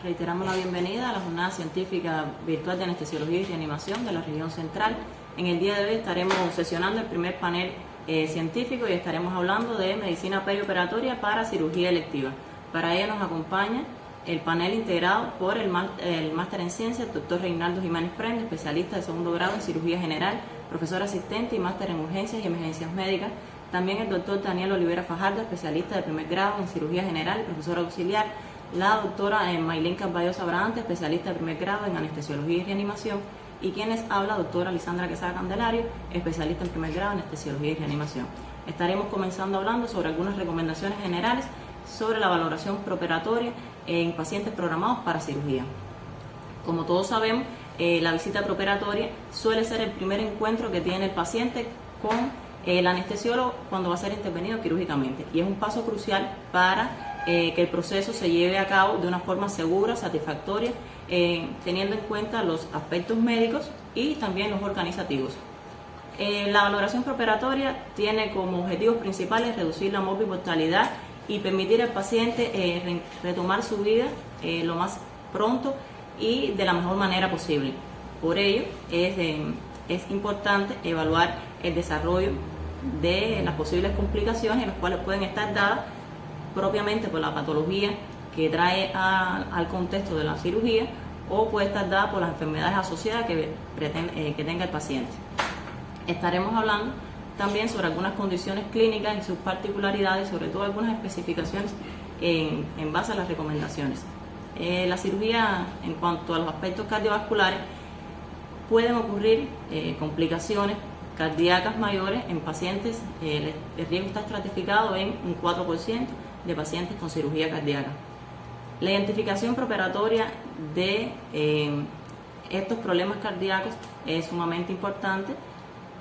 Reiteramos la bienvenida a la Jornada Científica Virtual de Anestesiología y Reanimación de la Región Central. En el día de hoy estaremos sesionando el primer panel científico y estaremos hablando de medicina perioperatoria para cirugía electiva. Para ello nos acompaña el panel integrado por el máster en ciencias, el doctor Reinaldo Jiménez Prende, especialista de segundo grado en cirugía general, profesor asistente y máster en urgencias y emergencias médicas. También el doctor Daniel Olivera Fajardo, especialista de primer grado en cirugía general, profesor auxiliar. La doctora Maylin Carballosa Brabante, especialista de primer grado en anestesiología y reanimación. Y quienes habla, doctora Lisandra Quesada Candelario, especialista en primer grado en anestesiología y reanimación. Estaremos comenzando hablando sobre algunas recomendaciones generales sobre la valoración preoperatoria en pacientes programados para cirugía. Como todos sabemos, la visita preoperatoria suele ser el primer encuentro que tiene el paciente con el anestesiólogo cuando va a ser intervenido quirúrgicamente, y es un paso crucial para que el proceso se lleve a cabo de una forma segura, satisfactoria, teniendo en cuenta los aspectos médicos y también los organizativos. La valoración preoperatoria tiene como objetivos principales reducir la morbi-mortalidad y permitir al paciente retomar su vida lo más pronto y de la mejor manera posible. Por ello es importante evaluar el desarrollo de las posibles complicaciones, las cuales pueden estar dadas propiamente por la patología que trae al contexto de la cirugía, o puede estar dada por las enfermedades asociadas que tenga el paciente. Estaremos hablando también sobre algunas condiciones clínicas y sus particularidades, sobre todo algunas especificaciones en base a las recomendaciones. La cirugía, en cuanto a los aspectos cardiovasculares, pueden ocurrir complicaciones cardíacas mayores en pacientes. El riesgo está estratificado en un 4% de pacientes con cirugía cardíaca. La identificación preoperatoria de estos problemas cardíacos es sumamente importante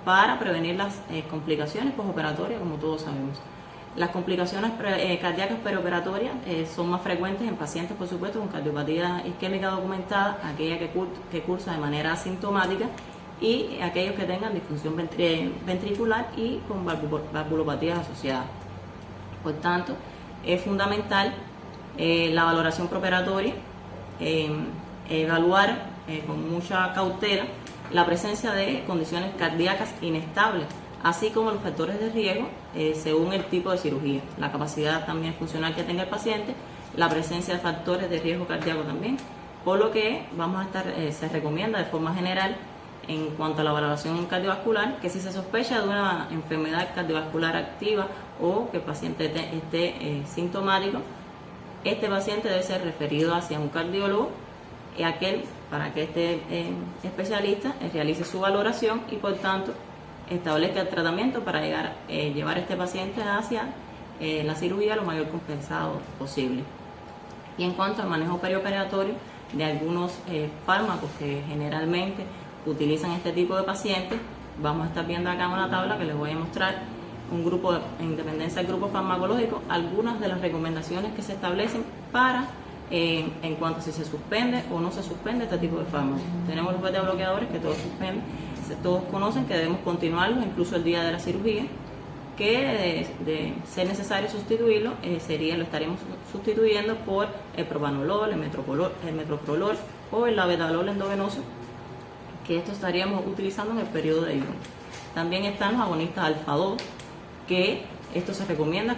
para prevenir las complicaciones postoperatorias, como todos sabemos. Las complicaciones cardíacas perioperatorias son más frecuentes en pacientes, por supuesto, con cardiopatía isquémica documentada, aquella que cursa de manera asintomática, y aquellos que tengan disfunción ventricular y con valvulopatías asociadas. Por tanto, es fundamental la valoración preoperatoria, evaluar con mucha cautela la presencia de condiciones cardíacas inestables, así como los factores de riesgo según el tipo de cirugía, la capacidad también funcional que tenga el paciente, la presencia de factores de riesgo cardíaco también, por lo que se recomienda de forma general en cuanto a la valoración cardiovascular que si se sospecha de una enfermedad cardiovascular activa o que el paciente esté sintomático, este paciente debe ser referido hacia un cardiólogo, para que este especialista realice su valoración y por tanto establezca el tratamiento para llevar a este paciente hacia la cirugía lo mayor compensado posible. Y en cuanto al manejo perioperatorio de algunos fármacos que generalmente utilizan este tipo de pacientes, vamos a estar viendo acá una tabla que les voy a mostrar en dependencia del grupo farmacológico, algunas de las recomendaciones que se establecen para en cuanto a si se suspende o no se suspende este tipo de fármacos. Tenemos los beta bloqueadores que todos conocen, que debemos continuarlos incluso el día de la cirugía, que de ser necesario sustituirlo, lo estaremos sustituyendo por el propanolol, el metoprolol o el labetalol endovenoso, que esto estaríamos utilizando en el periodo de ayuno. También están los agonistas alfa-2, que esto se recomienda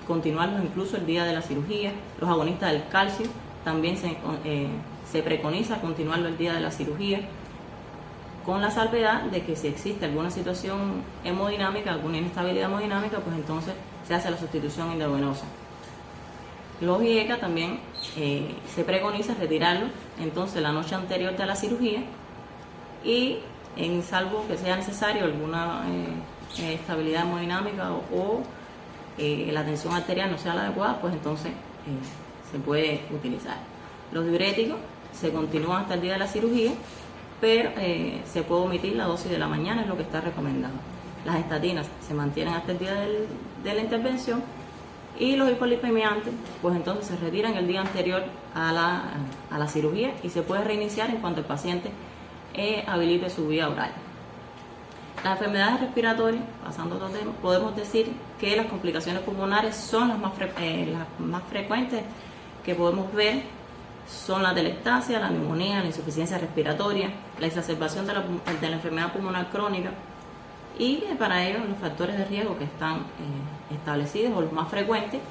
continuarlos incluso el día de la cirugía. Los agonistas del calcio también se preconiza continuarlo el día de la cirugía, con la salvedad de que si existe alguna situación hemodinámica, alguna inestabilidad hemodinámica, pues entonces se hace la sustitución endovenosa. Los IECA también se preconiza retirarlos entonces la noche anterior de la cirugía, y en salvo que sea necesario alguna estabilidad hemodinámica o la tensión arterial no sea la adecuada, pues entonces se puede utilizar. Los diuréticos se continúan hasta el día de la cirugía, pero se puede omitir la dosis de la mañana, es lo que está recomendado. Las estatinas se mantienen hasta el día de la intervención, y los hipolipemiantes pues entonces se retiran el día anterior a la cirugía y se puede reiniciar en cuanto el paciente habilite su vía oral. Las enfermedades respiratorias, pasando a otro tema, podemos decir que las complicaciones pulmonares son las más frecuentes que podemos ver. Son la atelectasia, la neumonía, la insuficiencia respiratoria, la exacerbación de la enfermedad pulmonar crónica, y para ello los factores de riesgo que están establecidos o los más frecuentes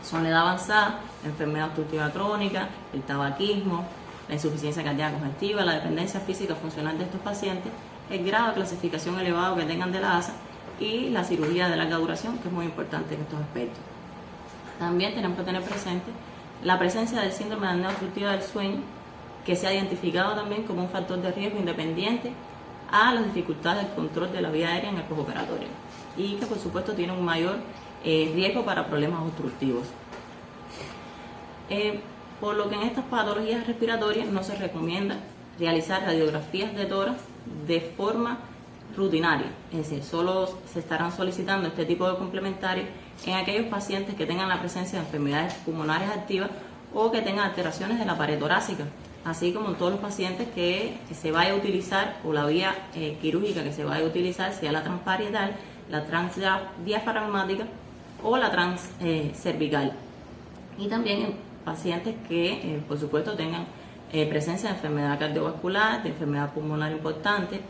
son la edad avanzada, la enfermedad obstructiva crónica, el tabaquismo, la insuficiencia cardíaca congestiva, la dependencia física funcional de estos pacientes, el grado de clasificación elevado que tengan de la ASA y la cirugía de larga duración, que es muy importante en estos aspectos. También tenemos que tener presente la presencia del síndrome de apnea obstructiva del sueño, que se ha identificado también como un factor de riesgo independiente a las dificultades del control de la vía aérea en el postoperatorio, y que por supuesto tiene un mayor riesgo para problemas obstructivos. Por lo que en estas patologías respiratorias no se recomienda realizar radiografías de tórax de forma rutinaria, es decir, solo se estarán solicitando este tipo de complementarios en aquellos pacientes que tengan la presencia de enfermedades pulmonares activas o que tengan alteraciones de la pared torácica, así como en todos los pacientes que se vaya a utilizar, o la vía quirúrgica que se vaya a utilizar, sea la transparietal, la transdiafragmática o la transcervical, y también en pacientes que por supuesto tengan presencia de enfermedad cardiovascular, de enfermedad pulmonar importante,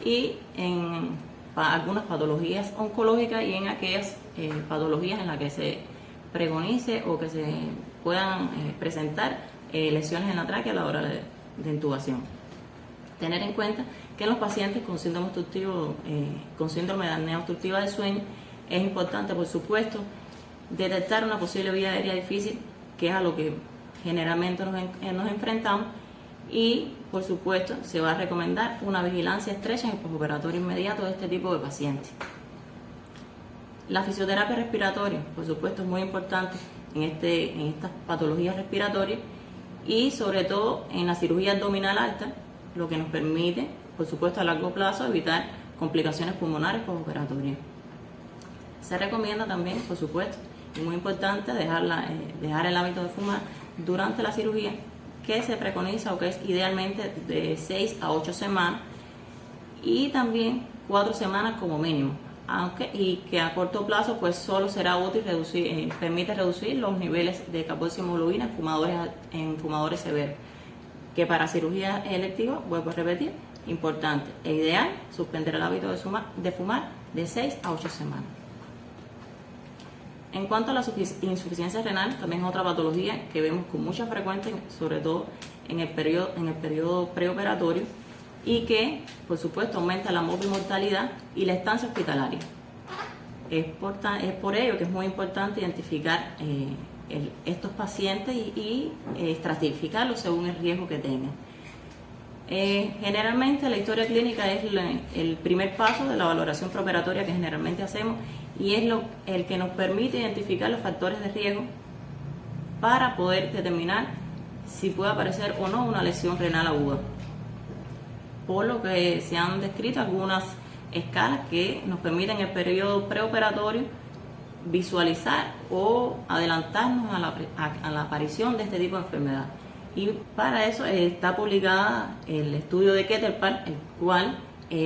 y en algunas patologías oncológicas y en aquellas patologías en las que se preconice o que se puedan presentar lesiones en la tráquea a la hora de intubación. Tener en cuenta que en los pacientes con síndrome obstructivo, con síndrome de apnea obstructiva del sueño, es importante, por supuesto, detectar una posible vía aérea difícil, que es a lo que generalmente nos enfrentamos, y por supuesto se va a recomendar una vigilancia estrecha en el postoperatorio inmediato de este tipo de pacientes. La fisioterapia respiratoria, por supuesto, es muy importante en estas patologías respiratorias, y sobre todo en la cirugía abdominal alta, lo que nos permite, por supuesto, a largo plazo evitar complicaciones pulmonares postoperatorias. Se recomienda también, por supuesto, y muy importante, dejar el hábito de fumar durante la cirugía, que se preconiza o que es idealmente de 6 a 8 semanas, y también 4 semanas como mínimo, y que a corto plazo pues solo será útil permite reducir los niveles de calcio hemoglobina en fumadores severos, que para cirugía electiva, vuelvo a repetir, importante e ideal suspender el hábito de fumar de 6 a 8 semanas. En cuanto a la insuficiencia renal, también es otra patología que vemos con mucha frecuencia, sobre todo en el periodo preoperatorio, y que, por supuesto, aumenta la morbimortalidad y la estancia hospitalaria. Es por ello que es muy importante identificar estos pacientes y estratificarlos según el riesgo que tengan. Generalmente la historia clínica es el primer paso de la valoración preoperatoria que generalmente hacemos, y es el que nos permite identificar los factores de riesgo para poder determinar si puede aparecer o no una lesión renal aguda. Por lo que se han descrito algunas escalas que nos permiten en el periodo preoperatorio visualizar o adelantarnos a la aparición de este tipo de enfermedad. Y para eso está publicada el estudio de Ketterpal, el cual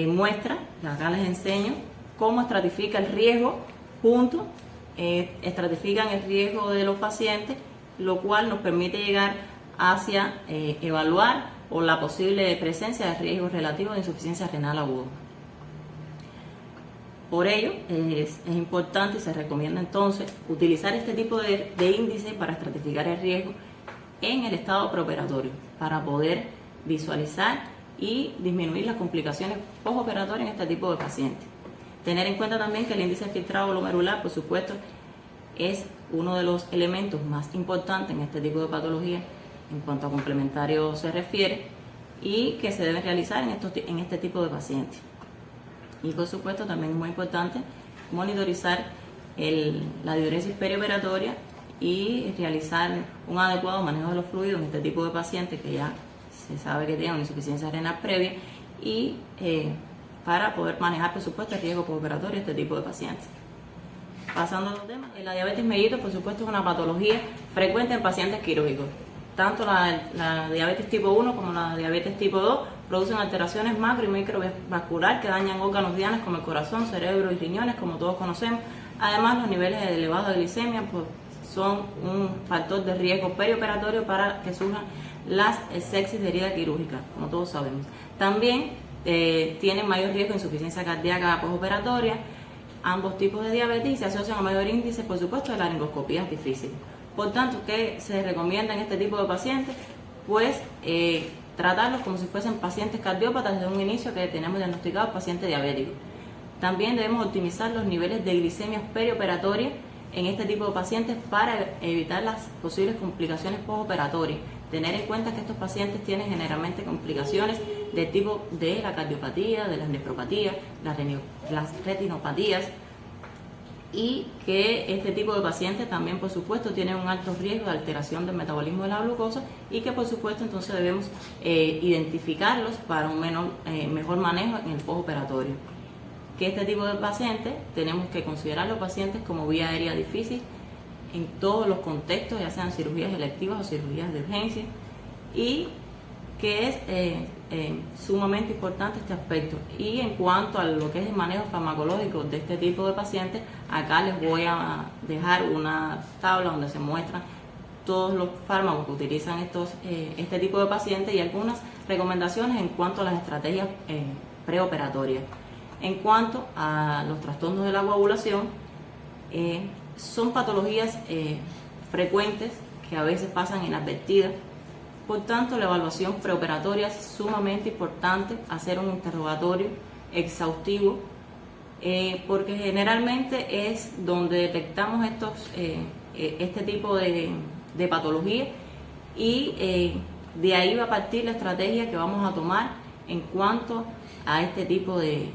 muestra, acá les enseño, cómo estratifica el riesgo estratifican el riesgo de los pacientes, lo cual nos permite llegar hacia evaluar o la posible presencia de riesgos relativos de insuficiencia renal aguda. Por ello, es importante y se recomienda entonces utilizar este tipo de índice para estratificar el riesgo en el estado preoperatorio, para poder visualizar y disminuir las complicaciones postoperatorias en este tipo de pacientes. Tener en cuenta también que el índice filtrado glomerular, por supuesto, es uno de los elementos más importantes en este tipo de patología en cuanto a complementario se refiere, y que se deben realizar en este tipo de pacientes. Y por supuesto también es muy importante monitorizar la diuresis perioperatoria y realizar un adecuado manejo de los fluidos en este tipo de pacientes que ya se sabe que tienen una insuficiencia renal previa, y para poder manejar, por supuesto, el riesgo postoperatorio de este tipo de pacientes. Pasando a otro tema, la diabetes mellitus, por supuesto, es una patología frecuente en pacientes quirúrgicos. Tanto la diabetes tipo 1 como la diabetes tipo 2 producen alteraciones macro y microvascular que dañan órganos dianos como el corazón, cerebro y riñones, como todos conocemos. Además, los niveles elevados de glicemia pues, son un factor de riesgo perioperatorio para que surjan las sepsis de herida quirúrgica, como todos sabemos. También tienen mayor riesgo de insuficiencia cardíaca postoperatoria, ambos tipos de diabetes, y se asocian a mayor índice, por supuesto, de laringoscopías difíciles. Por tanto, ¿qué se recomienda en este tipo de pacientes? Pues tratarlos como si fuesen pacientes cardiópatas desde un inicio que tenemos diagnosticados pacientes diabéticos. También debemos optimizar los niveles de glicemia perioperatorias en este tipo de pacientes para evitar las posibles complicaciones postoperatorias. Tener en cuenta que estos pacientes tienen generalmente complicaciones de tipo de la cardiopatía, de las nefropatías, las retinopatías, y que este tipo de pacientes también, por supuesto, tienen un alto riesgo de alteración del metabolismo de la glucosa y que, por supuesto, entonces debemos identificarlos para un mejor manejo en el postoperatorio. Que este tipo de pacientes tenemos que considerar los pacientes como vía aérea difícil en todos los contextos, ya sean cirugías electivas o cirugías de urgencia, y que es sumamente importante este aspecto. Y en cuanto a lo que es el manejo farmacológico de este tipo de pacientes, acá les voy a dejar una tabla donde se muestran todos los fármacos que utilizan este tipo de pacientes y algunas recomendaciones en cuanto a las estrategias preoperatorias. En cuanto a los trastornos de la coagulación, son patologías frecuentes que a veces pasan inadvertidas. Por tanto, la evaluación preoperatoria es sumamente importante, hacer un interrogatorio exhaustivo, porque generalmente es donde detectamos este tipo de patología, y de ahí va a partir la estrategia que vamos a tomar en cuanto a este tipo de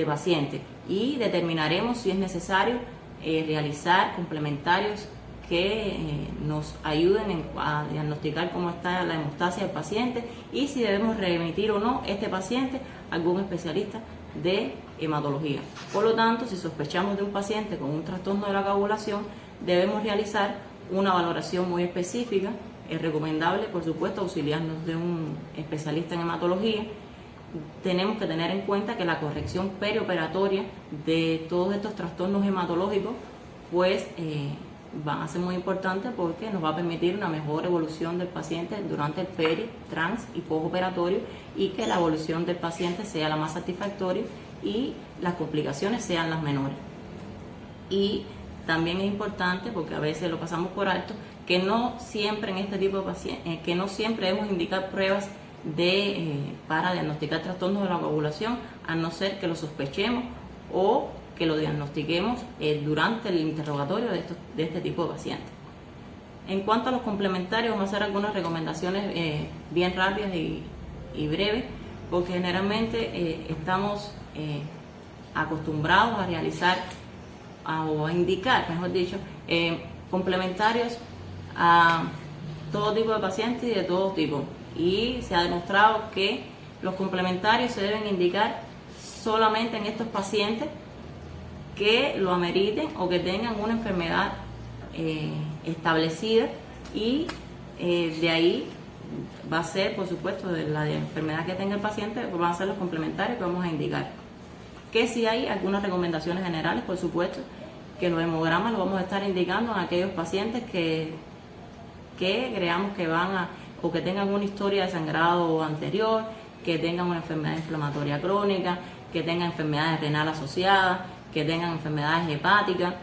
pacientes, y determinaremos si es necesario realizar complementarios que nos ayuden a diagnosticar cómo está la hemostasia del paciente y si debemos remitir o no este paciente a algún especialista de hematología. Por lo tanto, si sospechamos de un paciente con un trastorno de la coagulación, debemos realizar una valoración muy específica. Es recomendable, por supuesto, auxiliarnos de un especialista en hematología. Tenemos que tener en cuenta que la corrección perioperatoria de todos estos trastornos hematológicos pues van a ser muy importantes porque nos va a permitir una mejor evolución del paciente durante el peri, trans y postoperatorio, y que la evolución del paciente sea la más satisfactoria y las complicaciones sean las menores. Y también es importante, porque a veces lo pasamos por alto, que no siempre en este tipo de pacientes, que no siempre debemos indicar pruebas para diagnosticar trastornos de la coagulación, a no ser que lo sospechemos o que lo diagnostiquemos durante el interrogatorio de este tipo de pacientes. En cuanto a los complementarios, vamos a hacer algunas recomendaciones bien rápidas y breves, porque generalmente estamos acostumbrados a realizar o a indicar, mejor dicho, complementarios a todo tipo de pacientes y de todo tipo. Y se ha demostrado que los complementarios se deben indicar solamente en estos pacientes que lo ameriten o que tengan una enfermedad establecida, y de ahí va a ser, por supuesto, de la enfermedad que tenga el paciente, pues van a ser los complementarios que vamos a indicar. Que si hay algunas recomendaciones generales, por supuesto, que los hemogramas los vamos a estar indicando en aquellos pacientes que creamos que van a, o que tengan una historia de sangrado anterior, que tengan una enfermedad inflamatoria crónica, que tengan enfermedades renales asociadas, que tengan enfermedades hepáticas,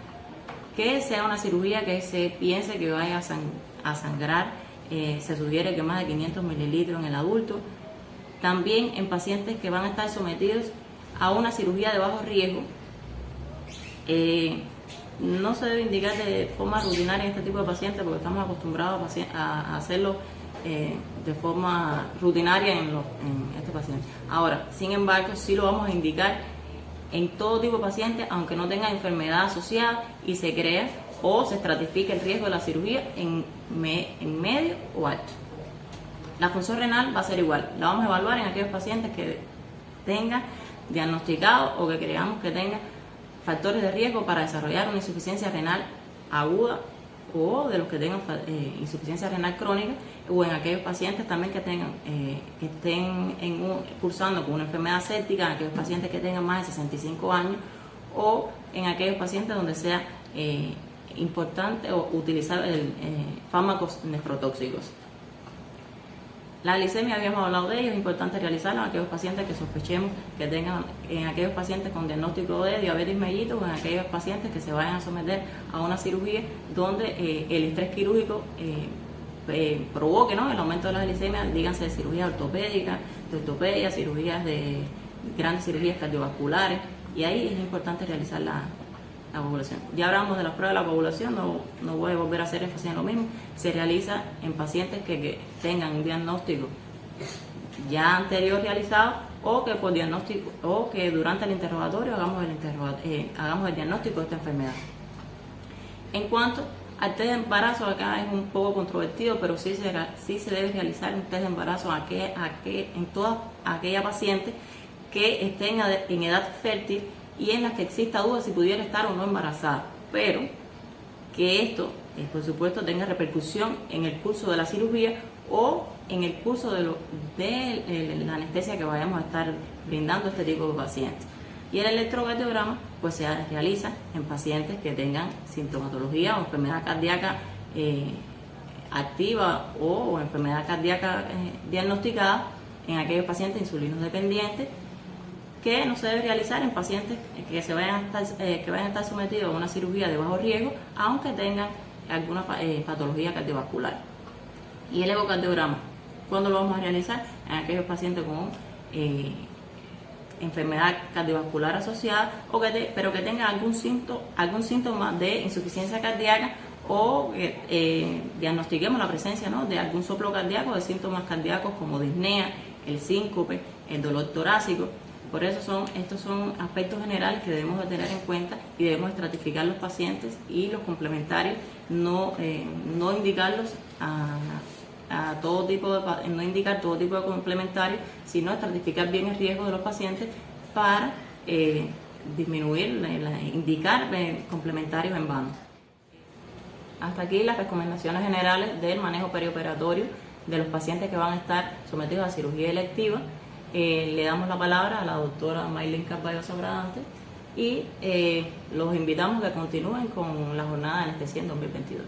que sea una cirugía que se piense que vaya a sangrar, se sugiere que más de 500 mililitros en el adulto. También en pacientes que van a estar sometidos a una cirugía de bajo riesgo, no se debe indicar de forma rutinaria en este tipo de pacientes, porque estamos acostumbrados a hacerlo de forma rutinaria en este paciente. Ahora, sin embargo, sí lo vamos a indicar en todo tipo de pacientes, aunque no tenga enfermedad asociada y se crea o se estratifique el riesgo de la cirugía en medio o alto. La función renal va a ser igual, la vamos a evaluar en aquellos pacientes que tengan diagnosticado o que creamos que tengan factores de riesgo para desarrollar una insuficiencia renal aguda o de los que tengan insuficiencia renal crónica, o en aquellos pacientes también que tengan que estén cursando con una enfermedad séptica, en aquellos pacientes que tengan más de 65 años, o en aquellos pacientes donde sea importante utilizar fármacos nefrotóxicos. La glicemia, habíamos hablado de ello, es importante realizarla en aquellos pacientes que sospechemos que tengan, en aquellos pacientes con diagnóstico de diabetes mellitus, o en aquellos pacientes que se vayan a someter a una cirugía donde el estrés quirúrgico provoque, ¿no?, el aumento de la glicemia, díganse de cirugía ortopédica, de ortopedia, grandes cirugías cardiovasculares, y ahí es importante realizar la coagulación. Ya hablamos de las pruebas de la coagulación, no voy a volver a hacer énfasis en lo mismo. Se realiza en pacientes que tengan un diagnóstico ya anterior realizado, o que por diagnóstico, o que durante el interrogatorio hagamos el diagnóstico de esta enfermedad. En cuanto al test de embarazo, acá es un poco controvertido, pero sí se debe realizar un test de embarazo en toda aquella paciente que esté en edad fértil y en las que exista duda si pudiera estar o no embarazada, pero que esto, por supuesto, tenga repercusión en el curso de la cirugía o en el curso de la anestesia que vayamos a estar brindando a este tipo de pacientes. Y el electrocardiograma pues se realiza en pacientes que tengan sintomatología o enfermedad cardíaca activa o enfermedad cardíaca diagnosticada, en aquellos pacientes insulinos dependientes, que no se debe realizar en pacientes que vayan a estar sometidos a una cirugía de bajo riesgo, aunque tengan alguna patología cardiovascular. Y el ecocardiograma, ¿cuándo lo vamos a realizar? En aquellos pacientes con enfermedad cardiovascular asociada, pero que tengan algún síntoma de insuficiencia cardíaca, o diagnostiquemos la presencia, ¿no?, de algún soplo cardíaco, de síntomas cardíacos como disnea, el síncope, el dolor torácico. Por eso estos son aspectos generales que debemos de tener en cuenta, y debemos estratificar los pacientes y los complementarios, no indicarlos no indicar todo tipo de complementarios, sino estratificar bien el riesgo de los pacientes para disminuir, indicar complementarios en vano. Hasta aquí las recomendaciones generales del manejo perioperatorio de los pacientes que van a estar sometidos a cirugía electiva. Le damos la palabra a la doctora Maylin Carballo Sobradante y los invitamos a que continúen con la jornada de anestesia en 2022.